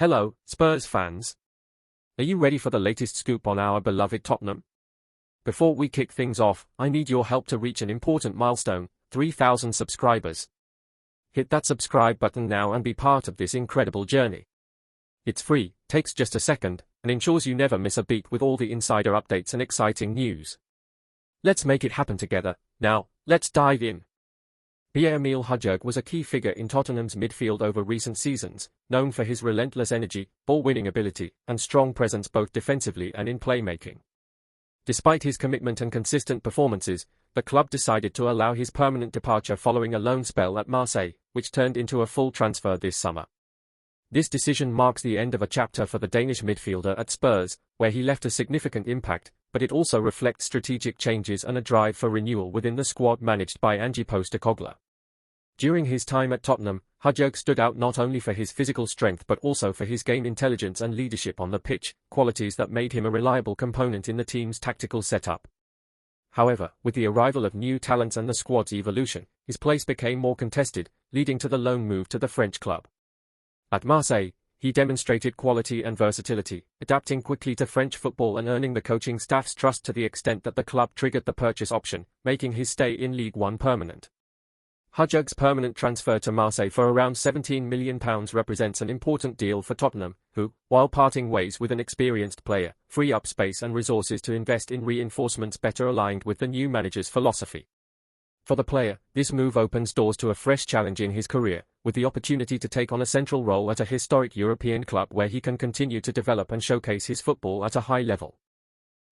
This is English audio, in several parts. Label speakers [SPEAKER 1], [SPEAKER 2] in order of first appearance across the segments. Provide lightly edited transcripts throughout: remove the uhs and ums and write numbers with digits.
[SPEAKER 1] Hello, Spurs fans. Are you ready for the latest scoop on our beloved Tottenham? Before we kick things off, I need your help to reach an important milestone, 3,000 subscribers. Hit that subscribe button now and be part of this incredible journey. It's free, takes just a second, and ensures you never miss a beat with all the insider updates and exciting news. Let's make it happen together. Now, let's dive in. Pierre Hojbjerg was a key figure in Tottenham's midfield over recent seasons, known for his relentless energy, ball-winning ability, and strong presence both defensively and in playmaking. Despite his commitment and consistent performances, the club decided to allow his permanent departure following a loan spell at Marseille, which turned into a full transfer this summer. This decision marks the end of a chapter for the Danish midfielder at Spurs, where he left a significant impact, but it also reflects strategic changes and a drive for renewal within the squad managed by Ange Postecoglou. During his time at Tottenham, Hojbjerg stood out not only for his physical strength but also for his game intelligence and leadership on the pitch, qualities that made him a reliable component in the team's tactical setup. However, with the arrival of new talents and the squad's evolution, his place became more contested, leading to the loan move to the French club. At Marseille, he demonstrated quality and versatility, adapting quickly to French football and earning the coaching staff's trust to the extent that the club triggered the purchase option, making his stay in League One permanent. Hojbjerg's permanent transfer to Marseille for around £17 million represents an important deal for Tottenham, who, while parting ways with an experienced player, free up space and resources to invest in reinforcements better aligned with the new manager's philosophy. For the player, this move opens doors to a fresh challenge in his career, with the opportunity to take on a central role at a historic European club where he can continue to develop and showcase his football at a high level.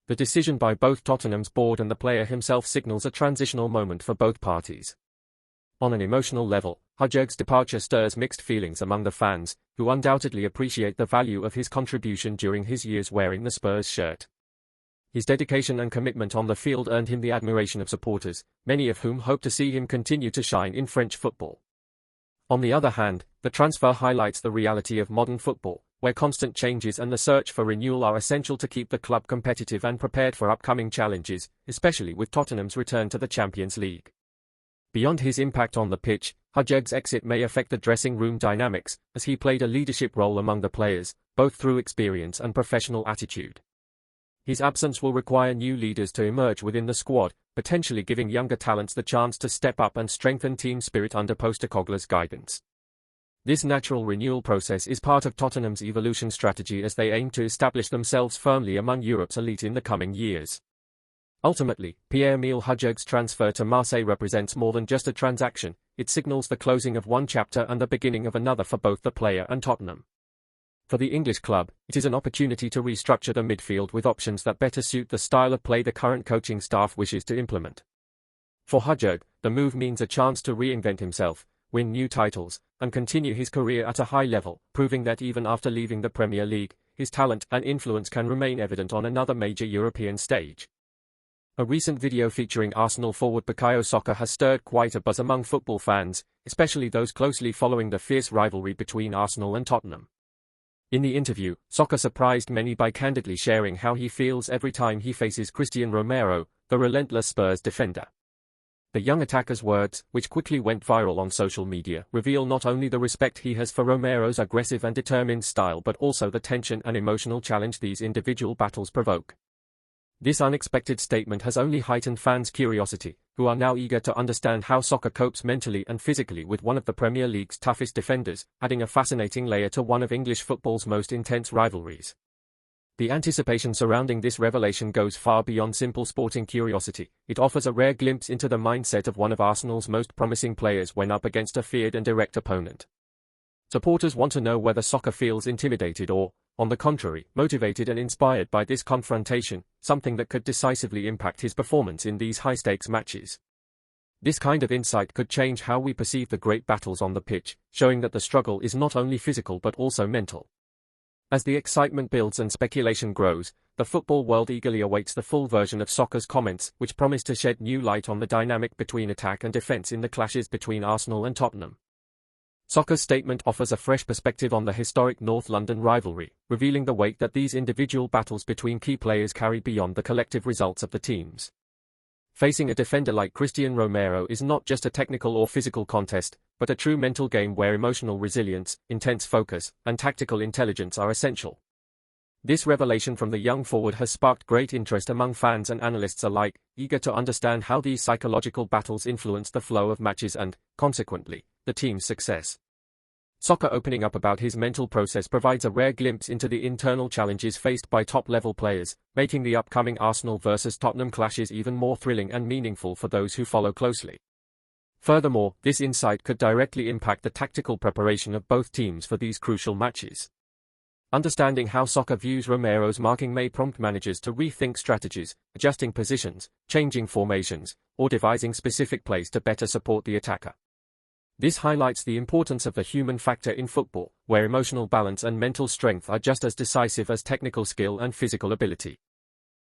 [SPEAKER 1] The decision by both Tottenham's board and the player himself signals a transitional moment for both parties. On an emotional level, Hojbjerg's departure stirs mixed feelings among the fans, who undoubtedly appreciate the value of his contribution during his years wearing the Spurs shirt. His dedication and commitment on the field earned him the admiration of supporters, many of whom hope to see him continue to shine in French football. On the other hand, the transfer highlights the reality of modern football, where constant changes and the search for renewal are essential to keep the club competitive and prepared for upcoming challenges, especially with Tottenham's return to the Champions League. Beyond his impact on the pitch, Hojbjerg's exit may affect the dressing room dynamics, as he played a leadership role among the players, both through experience and professional attitude. His absence will require new leaders to emerge within the squad, potentially giving younger talents the chance to step up and strengthen team spirit under Postecoglou's guidance. This natural renewal process is part of Tottenham's evolution strategy as they aim to establish themselves firmly among Europe's elite in the coming years. Ultimately, Pierre Hojbjerg's transfer to Marseille represents more than just a transaction, it signals the closing of one chapter and the beginning of another for both the player and Tottenham. For the English club, it is an opportunity to restructure the midfield with options that better suit the style of play the current coaching staff wishes to implement. For Hojbjerg, the move means a chance to reinvent himself, win new titles, and continue his career at a high level, proving that even after leaving the Premier League, his talent and influence can remain evident on another major European stage. A recent video featuring Arsenal forward Saka has stirred quite a buzz among football fans, especially those closely following the fierce rivalry between Arsenal and Tottenham. In the interview, Saka surprised many by candidly sharing how he feels every time he faces Romero, the relentless Spurs defender. The young attacker's words, which quickly went viral on social media, reveal not only the respect he has for Romero's aggressive and determined style but also the tension and emotional challenge these individual battles provoke. This unexpected statement has only heightened fans' curiosity, who are now eager to understand how Saka copes mentally and physically with one of the Premier League's toughest defenders, adding a fascinating layer to one of English football's most intense rivalries. The anticipation surrounding this revelation goes far beyond simple sporting curiosity. It offers a rare glimpse into the mindset of one of Arsenal's most promising players when up against a feared and direct opponent. Supporters want to know whether Saka feels intimidated or, on the contrary, motivated and inspired by this confrontation, something that could decisively impact his performance in these high-stakes matches. This kind of insight could change how we perceive the great battles on the pitch, showing that the struggle is not only physical but also mental. As the excitement builds and speculation grows, the football world eagerly awaits the full version of Saka's comments, which promise to shed new light on the dynamic between attack and defense in the clashes between Arsenal and Tottenham. Saka's statement offers a fresh perspective on the historic North London rivalry, revealing the weight that these individual battles between key players carry beyond the collective results of the teams. Facing a defender like Christian Romero is not just a technical or physical contest, but a true mental game where emotional resilience, intense focus, and tactical intelligence are essential. This revelation from the young forward has sparked great interest among fans and analysts alike, eager to understand how these psychological battles influence the flow of matches and, consequently, the team's success. Saka opening up about his mental process provides a rare glimpse into the internal challenges faced by top-level players, making the upcoming Arsenal vs Tottenham clashes even more thrilling and meaningful for those who follow closely. Furthermore, this insight could directly impact the tactical preparation of both teams for these crucial matches. Understanding how Saka views Romero's marking may prompt managers to rethink strategies, adjusting positions, changing formations, or devising specific plays to better support the attacker. This highlights the importance of the human factor in football, where emotional balance and mental strength are just as decisive as technical skill and physical ability.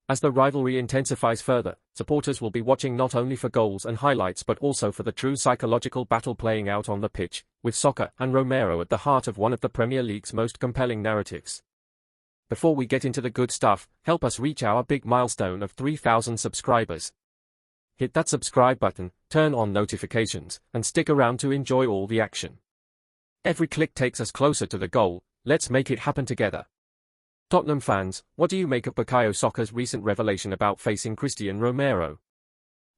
[SPEAKER 1] As the rivalry intensifies further, supporters will be watching not only for goals and highlights but also for the true psychological battle playing out on the pitch, with Saka and Romero at the heart of one of the Premier League's most compelling narratives. Before we get into the good stuff, help us reach our big milestone of 3,000 subscribers. Hit that subscribe button, turn on notifications, and stick around to enjoy all the action. Every click takes us closer to the goal. Let's make it happen together. Tottenham fans, what do you make of Bukayo Saka's recent revelation about facing Christian Romero?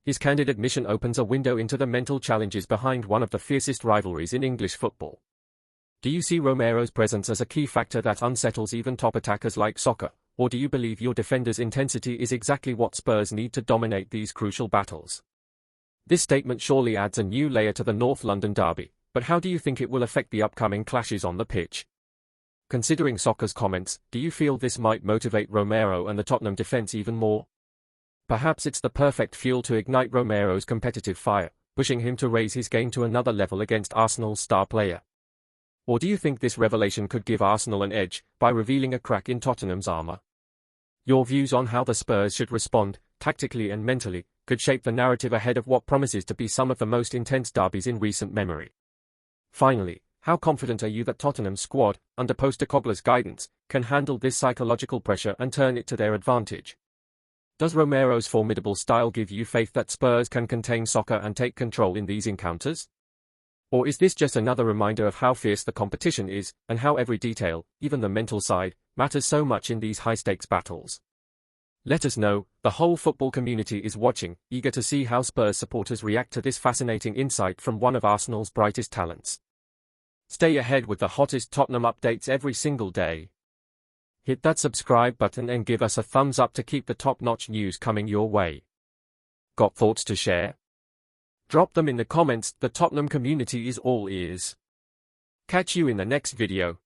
[SPEAKER 1] His candid admission opens a window into the mental challenges behind one of the fiercest rivalries in English football. Do you see Romero's presence as a key factor that unsettles even top attackers like Saka, or do you believe your defender's intensity is exactly what Spurs need to dominate these crucial battles? This statement surely adds a new layer to the North London derby, but how do you think it will affect the upcoming clashes on the pitch? Considering Saka's comments, do you feel this might motivate Romero and the Tottenham defense even more? Perhaps it's the perfect fuel to ignite Romero's competitive fire, pushing him to raise his game to another level against Arsenal's star player. Or do you think this revelation could give Arsenal an edge, by revealing a crack in Tottenham's armour? Your views on how the Spurs should respond, tactically and mentally, could shape the narrative ahead of what promises to be some of the most intense derbies in recent memory. Finally, how confident are you that Tottenham's squad, under Postecoglou's guidance, can handle this psychological pressure and turn it to their advantage? Does Romero's formidable style give you faith that Spurs can contain Saka and take control in these encounters? Or is this just another reminder of how fierce the competition is, and how every detail, even the mental side, matters so much in these high-stakes battles? Let us know. The whole football community is watching, eager to see how Spurs supporters react to this fascinating insight from one of Arsenal's brightest talents. Stay ahead with the hottest Tottenham updates every single day. Hit that subscribe button and give us a thumbs up to keep the top-notch news coming your way. Got thoughts to share? Drop them in the comments. The Tottenham community is all ears. Catch you in the next video.